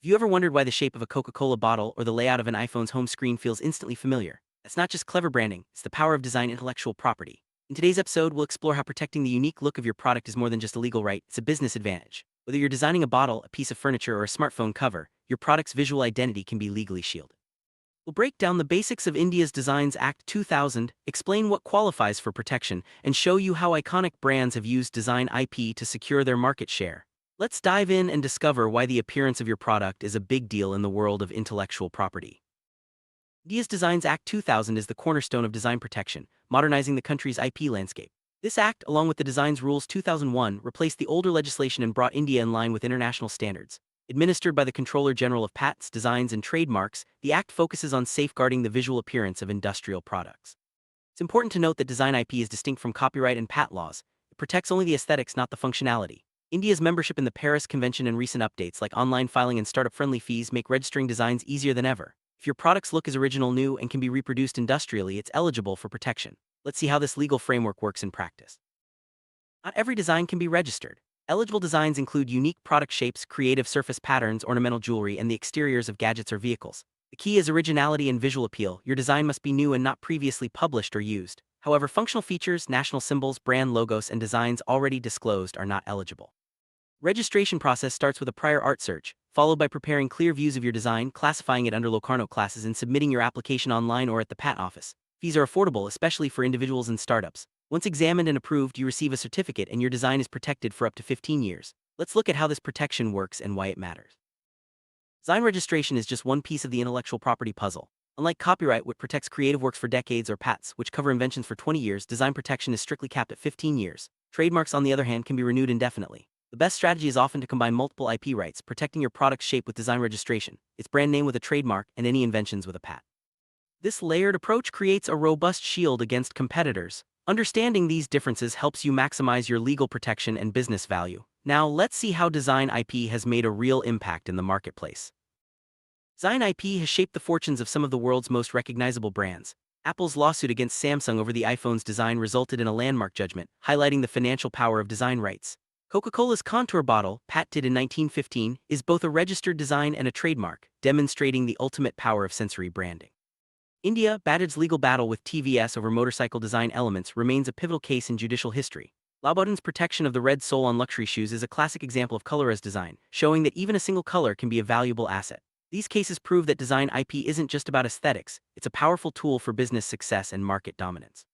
Have you ever wondered why the shape of a Coca-Cola bottle or the layout of an iPhone's home screen feels instantly familiar? That's not just clever branding, it's the power of design intellectual property. In today's episode, we'll explore how protecting the unique look of your product is more than just a legal right, it's a business advantage. Whether you're designing a bottle, a piece of furniture, or a smartphone cover, your product's visual identity can be legally shielded. We'll break down the basics of India's Designs Act 2000, explain what qualifies for protection, and show you how iconic brands have used design IP to secure their market share. Let's dive in and discover why the appearance of your product is a big deal in the world of intellectual property. India's Designs Act 2000 is the cornerstone of design protection, modernizing the country's IP landscape. This act, along with the Designs Rules 2001, replaced the older legislation and brought India in line with international standards. Administered by the Controller General of Patents, Designs, and Trademarks, the act focuses on safeguarding the visual appearance of industrial products. It's important to note that design IP is distinct from copyright and patent laws. It protects only the aesthetics, not the functionality. India's membership in the Paris Convention and recent updates like online filing and startup-friendly fees make registering designs easier than ever. If your product's look is original, new, and can be reproduced industrially, it's eligible for protection. Let's see how this legal framework works in practice. Not every design can be registered. Eligible designs include unique product shapes, creative surface patterns, ornamental jewelry, and the exteriors of gadgets or vehicles. The key is originality and visual appeal. Your design must be new and not previously published or used. However, functional features, national symbols, brand logos, and designs already disclosed are not eligible. Registration process starts with a prior art search, followed by preparing clear views of your design, classifying it under Locarno classes, and submitting your application online or at the patent office. Fees are affordable, especially for individuals and startups. Once examined and approved, you receive a certificate and your design is protected for up to 15 years. Let's look at how this protection works and why it matters. Design registration is just one piece of the intellectual property puzzle. Unlike copyright, which protects creative works for decades, or patents, which cover inventions for 20 years, design protection is strictly capped at 15 years. Trademarks, on the other hand, can be renewed indefinitely. The best strategy is often to combine multiple IP rights, protecting your product's shape with design registration, its brand name with a trademark, and any inventions with a patent. This layered approach creates a robust shield against competitors. Understanding these differences helps you maximize your legal protection and business value. Now, let's see how design IP has made a real impact in the marketplace. Design IP has shaped the fortunes of some of the world's most recognizable brands. Apple's lawsuit against Samsung over the iPhone's design resulted in a landmark judgment, highlighting the financial power of design rights. Coca-Cola's contour bottle, patented in 1915, is both a registered design and a trademark, demonstrating the ultimate power of sensory branding. Bajaj's legal battle with TVS over motorcycle design elements remains a pivotal case in judicial history. Louboutin's protection of the red sole on luxury shoes is a classic example of color as design, showing that even a single color can be a valuable asset. These cases prove that design IP isn't just about aesthetics, it's a powerful tool for business success and market dominance.